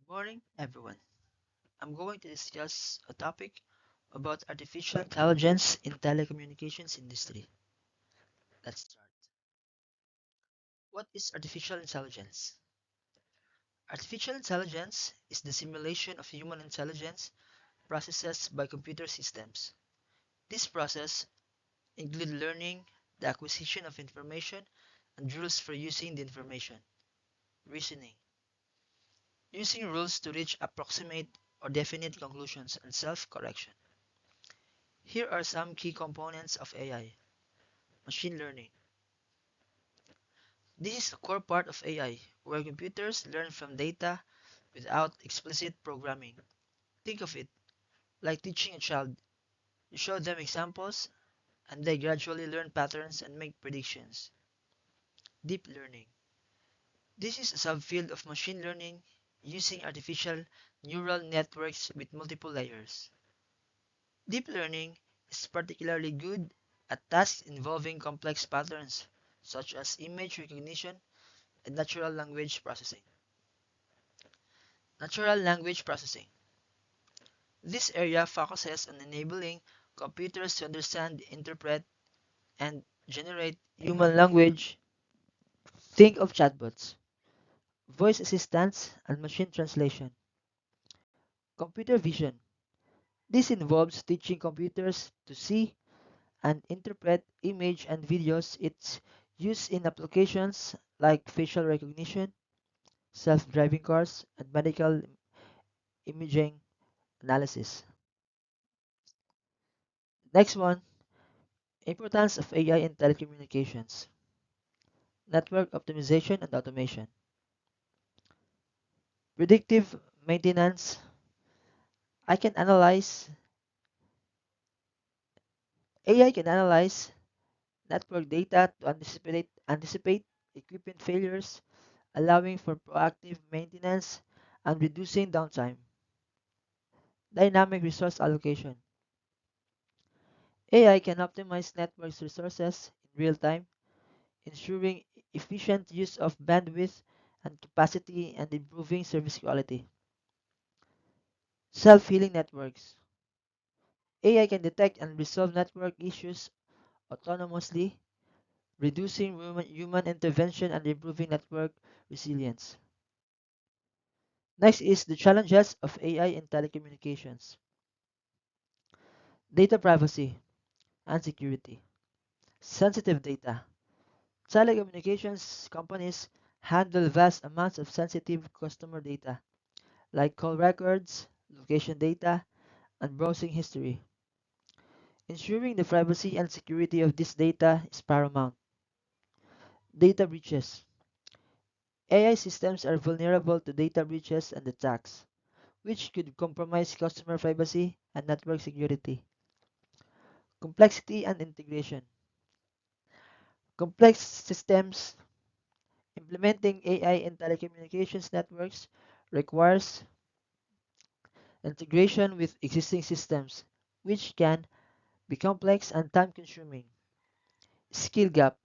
Good morning, everyone. I'm going to discuss a topic about artificial intelligence in telecommunications industry. Let's start. What is artificial intelligence? Artificial intelligence is the simulation of human intelligence processes by computer systems. This process includes learning, the acquisition of information, and rules for using the information. Reasoning. Using rules to reach approximate or definite conclusions and self-correction. Here are some key components of AI. Machine learning. This is a core part of AI, where computers learn from data without explicit programming. Think of it like teaching a child. You show them examples, and they gradually learn patterns and make predictions. Deep learning. This is a subfield of machine learning using artificial neural networks with multiple layers. Deep learning is particularly good at tasks involving complex patterns, such as image recognition and natural language processing. Natural language processing. This area focuses on enabling computers to understand, interpret, and generate human language. Think of chatbots, voice assistants, and machine translation. Computer vision. This involves teaching computers to see and interpret image and videos. It's used in applications like facial recognition, self-driving cars, and medical imaging analysis. Next one, importance of AI in telecommunications, network optimization and automation, predictive maintenance. I can analyze, AI can analyze network data to anticipate equipment failures, allowing for proactive maintenance and reducing downtime. Dynamic resource allocation. AI can optimize network resources in real time, ensuring efficient use of bandwidth and capacity and improving service quality. Self-healing networks. AI can detect and resolve network issues autonomously, reducing human intervention and improving network resilience. Next is the challenges of AI in telecommunications. Data privacy and security. Sensitive data. Telecommunications companies handle vast amounts of sensitive customer data, like call records, location data, and browsing history. Ensuring the privacy and security of this data is paramount. Data breaches. AI systems are vulnerable to data breaches and attacks, which could compromise customer privacy and network security. Complexity and integration. Complex systems implementing AI in telecommunications networks requires integration with existing systems, which can be complex and time consuming. Skill gap.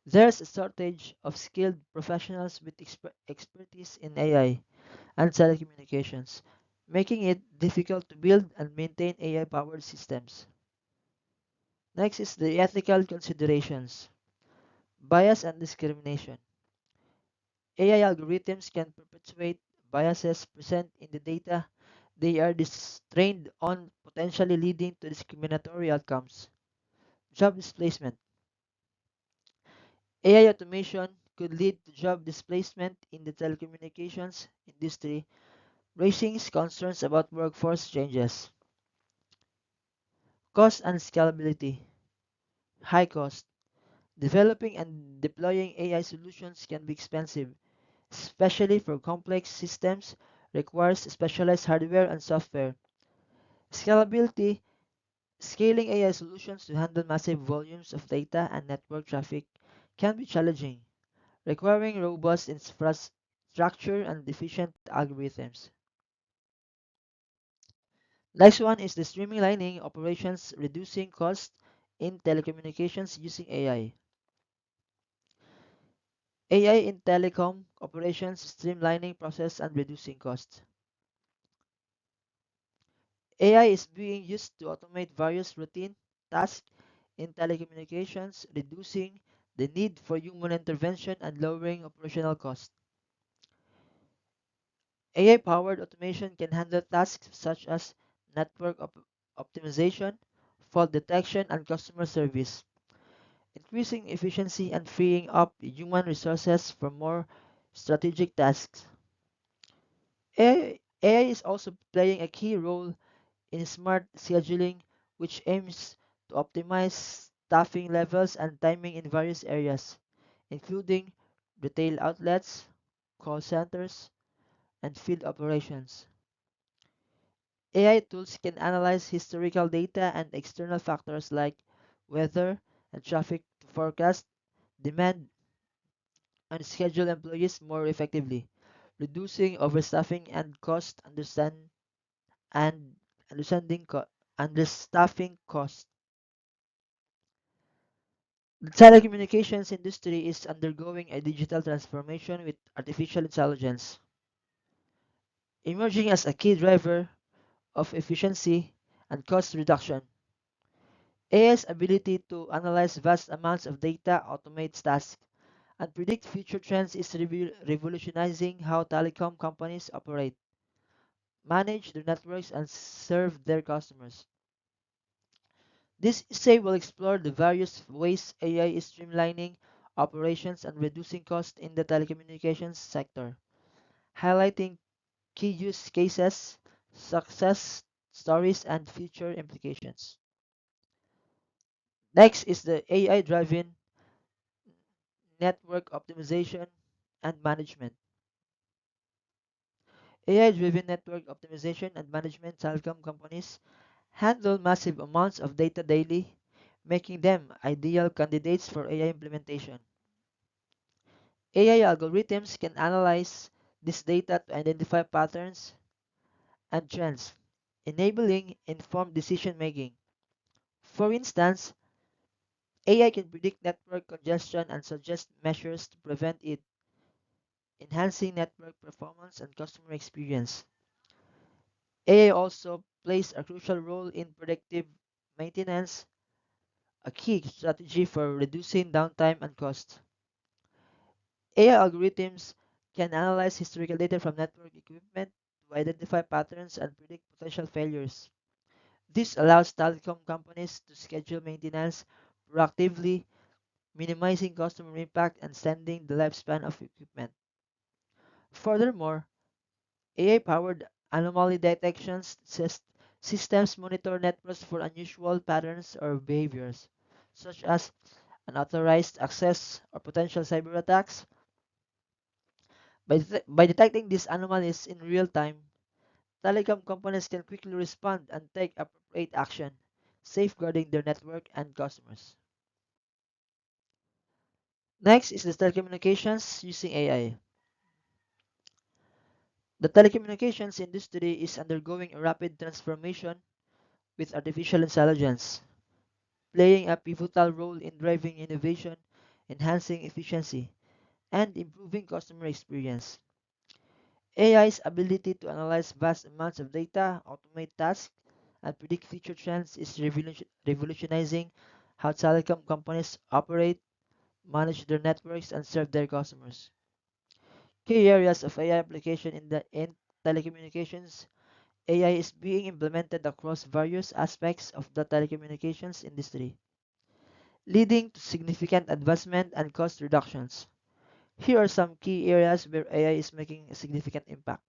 There's a shortage of skilled professionals with expertise in AI and telecommunications, making it difficult to build and maintain AI powered systems. Next is the ethical considerations. Bias and discrimination. AI algorithms can perpetuate biases present in the data they are trained on, potentially leading to discriminatory outcomes. Job displacement. AI automation could lead to job displacement in the telecommunications industry, raising concerns about workforce changes. Cost and scalability. High cost. Developing and deploying AI solutions can be expensive, especially for complex systems requires specialized hardware and software. Scalability. Scaling AI solutions to handle massive volumes of data and network traffic can be challenging, requiring robust infrastructure and efficient algorithms. Next one is the streamlining operations, reducing costs in telecommunications using AI. AI in telecom operations, streamlining process and reducing costs. AI is being used to automate various routine tasks in telecommunications, reducing the need for human intervention and lowering operational costs. AI-powered automation can handle tasks such as network optimization, fault detection, and customer service, increasing efficiency and freeing up human resources for more strategic tasks. AI is also playing a key role in smart scheduling, which aims to optimize staffing levels and timing in various areas, including retail outlets, call centers, and field operations. AI tools can analyze historical data and external factors like weather and traffic to forecast demand and schedule employees more effectively, reducing overstaffing and and understanding understaffing costs. The telecommunications industry is undergoing a digital transformation with artificial intelligence emerging as a key driver of efficiency and cost reduction. AI's ability to analyze vast amounts of data, automate tasks, and predict future trends is revolutionizing how telecom companies operate, manage their networks, and serve their customers. This essay will explore the various ways AI is streamlining operations and reducing costs in the telecommunications sector, highlighting key use cases, success stories, and future implications. Next is the AI driven network optimization and management. AI driven network optimization and management telecom companies handle massive amounts of data daily, making them ideal candidates for AI implementation. AI algorithms can analyze this data to identify patterns and trends, enabling informed decision making. For instance, AI can predict network congestion and suggest measures to prevent it, enhancing network performance and customer experience. AI also plays a crucial role in predictive maintenance, a key strategy for reducing downtime and cost. AI algorithms can analyze historical data from network equipment to identify patterns and predict potential failures. This allows telecom companies to schedule maintenance proactively, minimizing customer impact and extending the lifespan of equipment. Furthermore, AI-powered anomaly detection systems monitor networks for unusual patterns or behaviors, such as unauthorized access or potential cyber attacks. By detecting these anomalies in real time, telecom companies can quickly respond and take appropriate action, safeguarding their network and customers. Next is the telecommunications using AI. The telecommunications industry is undergoing a rapid transformation with artificial intelligence, playing a pivotal role in driving innovation, enhancing efficiency, and improving customer experience. AI's ability to analyze vast amounts of data, automate tasks, and predict future trends is revolutionizing how telecom companies operate, manage their networks, and serve their customers. Key areas of AI application in telecommunications. AI is being implemented across various aspects of the telecommunications industry, leading to significant advancement and cost reductions. Here are some key areas where AI is making a significant impact.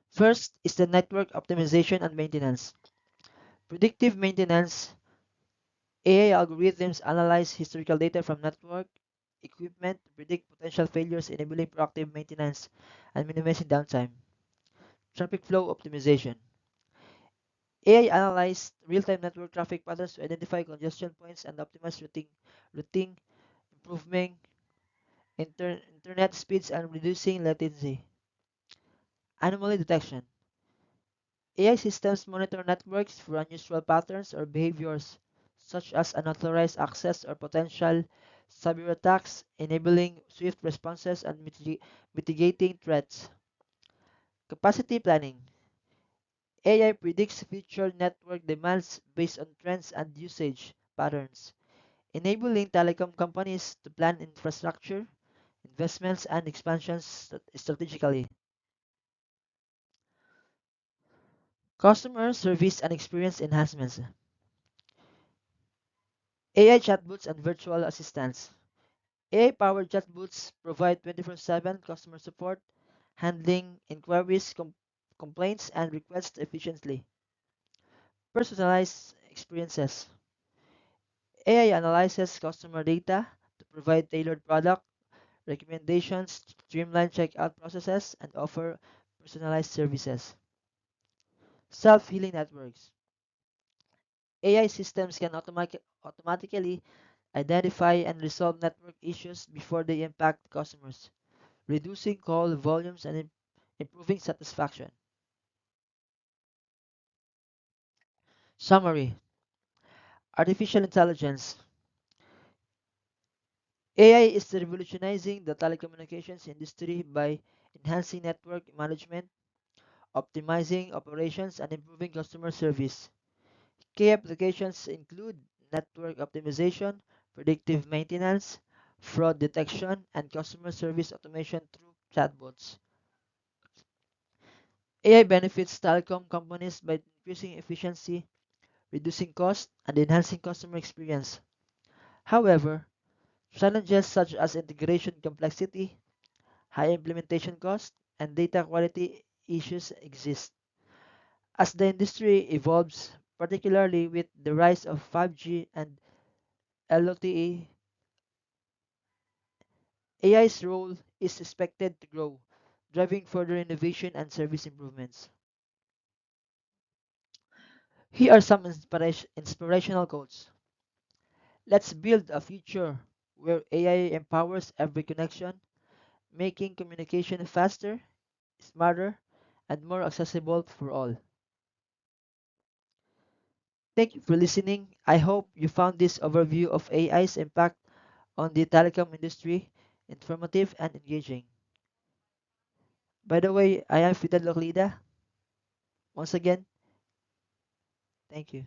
First is the network optimization and maintenance. Predictive maintenance. AI algorithms analyze historical data from network equipment to predict potential failures, enabling proactive maintenance and minimizing downtime. Traffic flow optimization. AI analyzes real-time network traffic patterns to identify congestion points and optimize routing, improving internet speeds and reducing latency. Anomaly detection. AI systems monitor networks for unusual patterns or behaviors, such as unauthorized access or potential cyber attacks, enabling swift responses and mitigating threats. Capacity planning. AI predicts future network demands based on trends and usage patterns, enabling telecom companies to plan infrastructure, investments, and expansions strategically. Customer service and experience enhancements. AI chatbots and virtual assistants. AI-powered chatbots provide 24/7 customer support, handling inquiries, complaints, and requests efficiently. Personalized experiences. AI analyzes customer data to provide tailored product recommendations, streamline checkout processes, and offer personalized services. Self-healing networks. AI systems can automatically identify and resolve network issues before they impact customers, reducing call volumes and improving satisfaction. Summary. Artificial intelligence. AI is revolutionizing the telecommunications industry by enhancing network management, optimizing operations, and improving customer service. Key applications include network optimization, predictive maintenance, fraud detection, and customer service automation through chatbots. AI benefits telecom companies by increasing efficiency, reducing costs, and enhancing customer experience. However, challenges such as integration complexity, high implementation costs, and data quality issues exist. As the industry evolves, particularly with the rise of 5G and LTE, AI's role is expected to grow, driving further innovation and service improvements. Here are some inspirational quotes. Let's build a future where AI empowers every connection, making communication faster, smarter, and more accessible for all. Thank you for listening. I hope you found this overview of AI's impact on the telecom industry informative and engaging. By the way, I am Fidel Loclida. Once again, thank you.